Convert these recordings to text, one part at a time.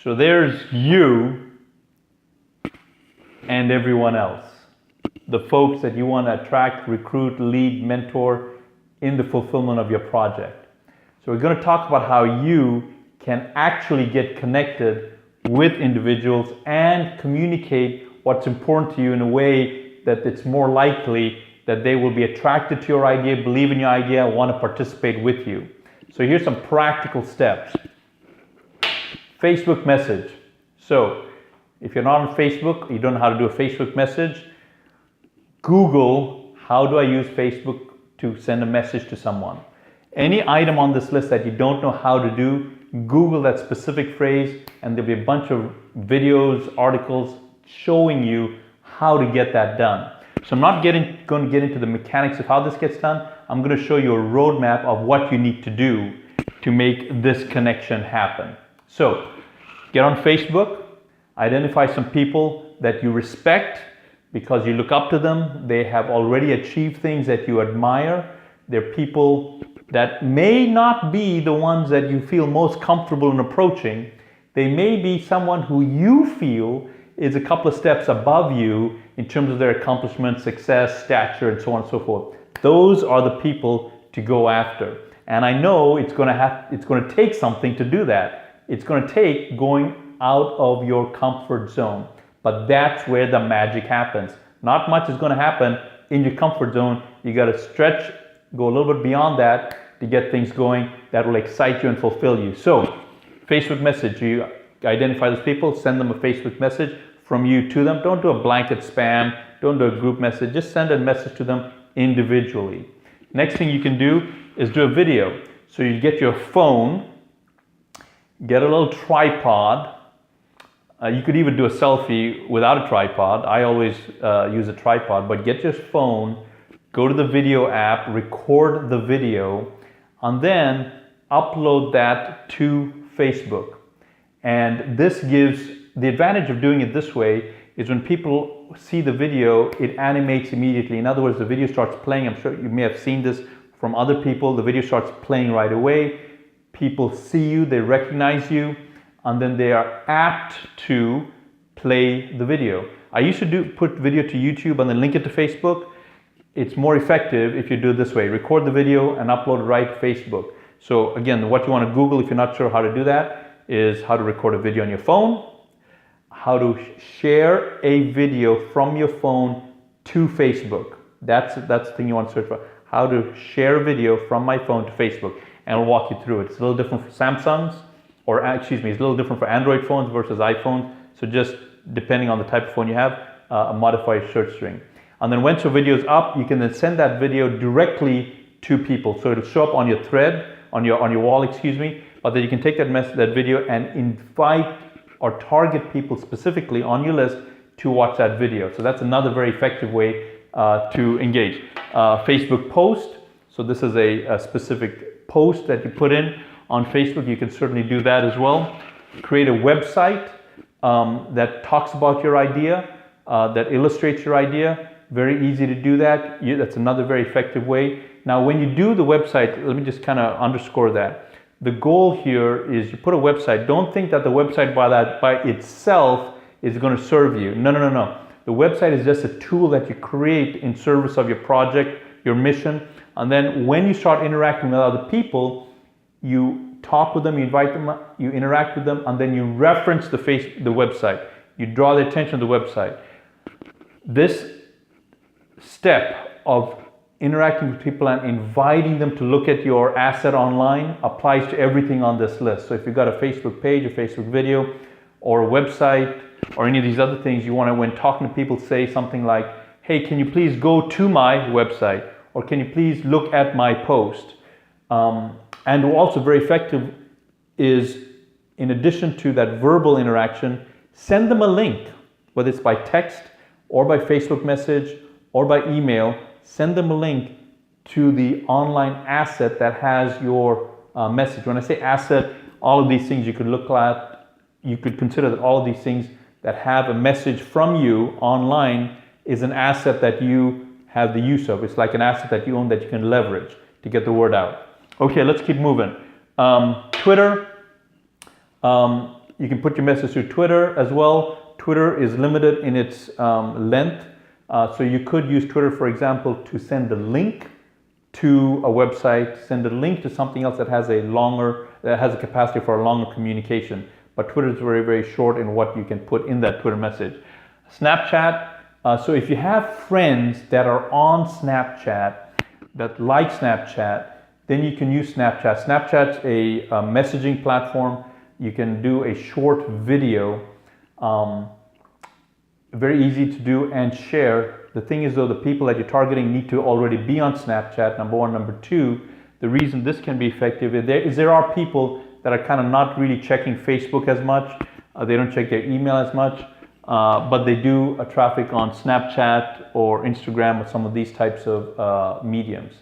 So there's you and everyone else. The folks that you want to attract, recruit, lead, mentor in the fulfillment of your project. So we're going to talk about how you can actually get connected with individuals and communicate what's important to you in a way that it's more likely that they will be attracted to your idea, believe in your idea, and want to participate with you. So here's some practical steps. Facebook message. So if you're not on Facebook, you don't know how to do a Facebook message, Google, how do I use Facebook to send a message to someone? Any item on this list that you don't know how to do, Google that specific phrase, and there'll be a bunch of videos, articles showing you how to get that done. So I'm not going to get into the mechanics of how this gets done. I'm going to show you a roadmap of what you need to do to make this connection happen. So get on Facebook, identify some people that you respect because you look up to them. They have already achieved things that you admire. They're people that may not be the ones that you feel most comfortable in approaching. They may be someone who you feel is a couple of steps above you in terms of their accomplishments, success, stature, and so on and so forth. Those are the people to go after. And I know it's going to take something to do that. It's going to take going out of your comfort zone. But that's where the magic happens. Not much is going to happen in your comfort zone. You got to stretch, go a little bit beyond that to get things going that will excite you and fulfill you. So, Facebook message, you identify those people, send them a Facebook message from you to them. Don't do a blanket spam, don't do a group message, just send a message to them individually. Next thing you can do is do a video. So you get your phone, get a little tripod. You could even do a selfie without a tripod. I always use a tripod, but get your phone, go to the video app, record the video, and then upload that to Facebook. And this gives, the advantage of doing it this way is when people see the video, it animates immediately. In other words, the video starts playing. I'm sure you may have seen this from other people. The video starts playing right away. People see you, they recognize you, and then they are apt to play the video. I used to put video to YouTube and then link it to Facebook. It's more effective if you do it this way. Record the video and upload it right to Facebook. So again, what you want to Google if you're not sure how to do that is how to record a video on your phone, how to share a video from your phone to Facebook. That's the thing you want to search for. How to share a video from my phone to Facebook. And I'll walk you through it. It's a little different for Samsungs, it's a little different for Android phones versus iPhones. So just depending on the type of phone you have, modify your search string. And then once your video is up, you can then send that video directly to people. So it'll show up on your thread, on your wall, but then you can take that video and invite or target people specifically on your list to watch that video. So that's another very effective way to engage. Facebook post. So this is a specific post that you put in on Facebook. You can certainly do that as well. Create a website that talks about your idea, that illustrates your idea. Very easy to do that. That's another very effective way. Now, when you do the website, let me just kind of underscore that. The goal here is you put a website. Don't think that the website by itself is going to serve you. No. The website is just a tool that you create in service of your project, your mission. And then when you start interacting with other people, you talk with them, you invite them, you interact with them, and then you reference the website. You draw the attention to the website. This step of interacting with people and inviting them to look at your asset online applies to everything on this list. So if you've got a Facebook page, a Facebook video, or a website, or any of these other things, you want to, when talking to people, say something like, hey, can you please go to my website? Or can you please look at my post? And also very effective is, in addition to that verbal interaction, send them a link, whether it's by text or by Facebook message or by email. Send them a link to the online asset that has your message. When I say asset, all of these things you could look at, you could consider that all of these things that have a message from you online is an asset that you have the use of. It's like an asset that you own that you can leverage to get the word out. Okay, let's keep moving. Twitter, You can put your message through Twitter as well. Twitter is limited in its length. So you could use Twitter, for example, to send a link to a website, send a link to something else that has a capacity for a longer communication. But Twitter is very, very short in what you can put in that Twitter message. Snapchat, so if you have friends that are on Snapchat, that like Snapchat, then you can use Snapchat. Snapchat's a messaging platform. You can do a short video, very easy to do and share. The thing is though, the people that you're targeting need to already be on Snapchat, number one. Number two, the reason this can be effective is there are people that are kind of not really checking Facebook as much. They don't check their email as much, but they do traffic on Snapchat or Instagram or some of these types of mediums.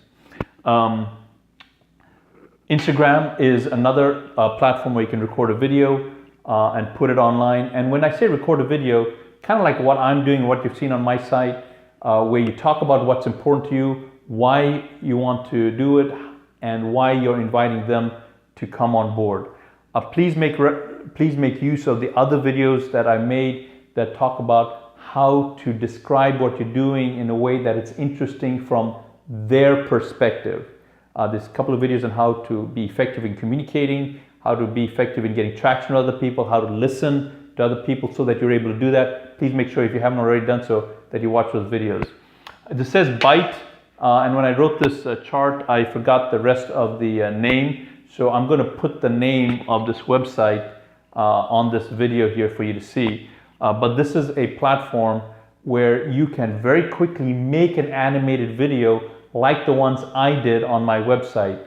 Instagram is another platform where you can record a video and put it online. And when I say record a video, kind of like what I'm doing, what you've seen on my site, where you talk about what's important to you, why you want to do it, and why you're inviting them to come on board. Please make use of the other videos that I made that talk about how to describe what you're doing in a way that it's interesting from their perspective. There's a couple of videos on how to be effective in communicating, how to be effective in getting traction with other people, how to listen to other people so that you're able to do that. Please make sure, if you haven't already done so, that you watch those videos. This says Byte, and when I wrote this chart, I forgot the rest of the name. So I'm going to put the name of this website on this video here for you to see. But this is a platform where you can very quickly make an animated video like the ones I did on my website.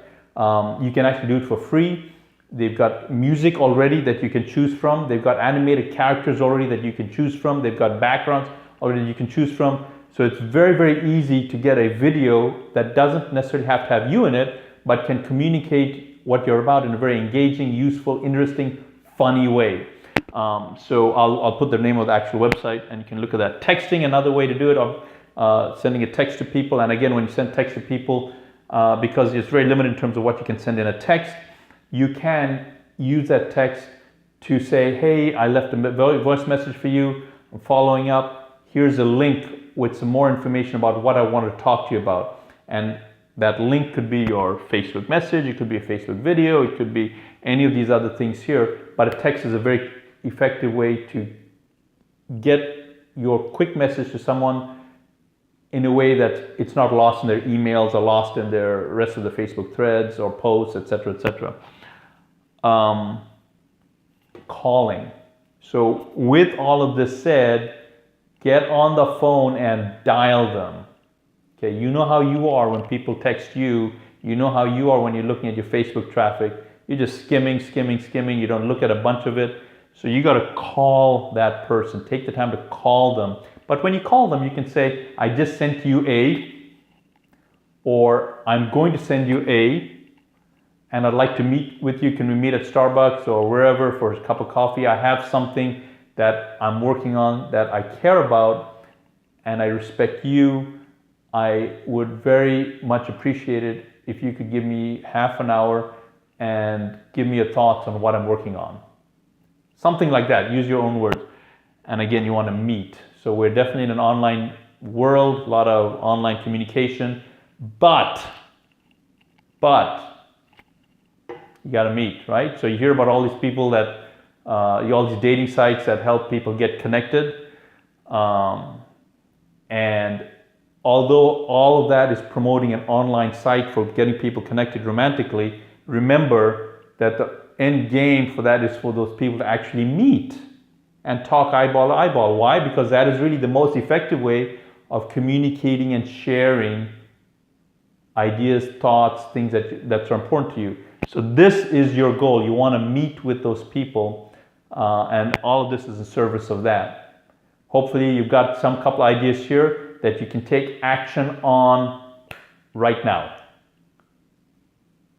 You can actually do it for free. They've got music already that you can choose from. They've got animated characters already that you can choose from. They've got backgrounds already you can choose from. So it's very, very easy to get a video that doesn't necessarily have to have you in it, but can communicate what you're about in a very engaging, useful, interesting, funny way. So I'll put the name of the actual website and you can look at that. Texting, another way to do it, of sending a text to people. And again, when you send text to people, because it's very limited in terms of what you can send in a text, you can use that text to say, hey, I left a voice message for you, I'm following up, here's a link with some more information about what I want to talk to you about. And that link could be your Facebook message, it could be a Facebook video, it could be any of these other things here, but a text is a very effective way to get your quick message to someone in a way that it's not lost in their emails or lost in their rest of the Facebook threads or posts, etc., etc. Calling. So with all of this said, get on the phone and dial them. Okay, you know how you are when people text you. You know how you are when you're looking at your Facebook traffic. You're just skimming. You don't look at a bunch of it. So you got to call that person. Take the time to call them. But when you call them, you can say, I just sent you a, or I'm going to send you a, and I'd like to meet with you. Can we meet at Starbucks or wherever for a cup of coffee? I have something that I'm working on that I care about and I respect you. I would very much appreciate it if you could give me half an hour and give me your thoughts on what I'm working on. Something like that, use your own words. And again, you want to meet. So we're definitely in an online world, a lot of online communication, but you got to meet, right? So you hear about all these people that, all these dating sites that help people get connected. And although all of that is promoting an online site for getting people connected romantically, remember that the end game for that is for those people to actually meet and talk eyeball to eyeball. Why? Because that is really the most effective way of communicating and sharing ideas, thoughts, things that are important to you. So this is your goal. You want to meet with those people, and all of this is in service of that. Hopefully you've got some couple ideas here that you can take action on right now.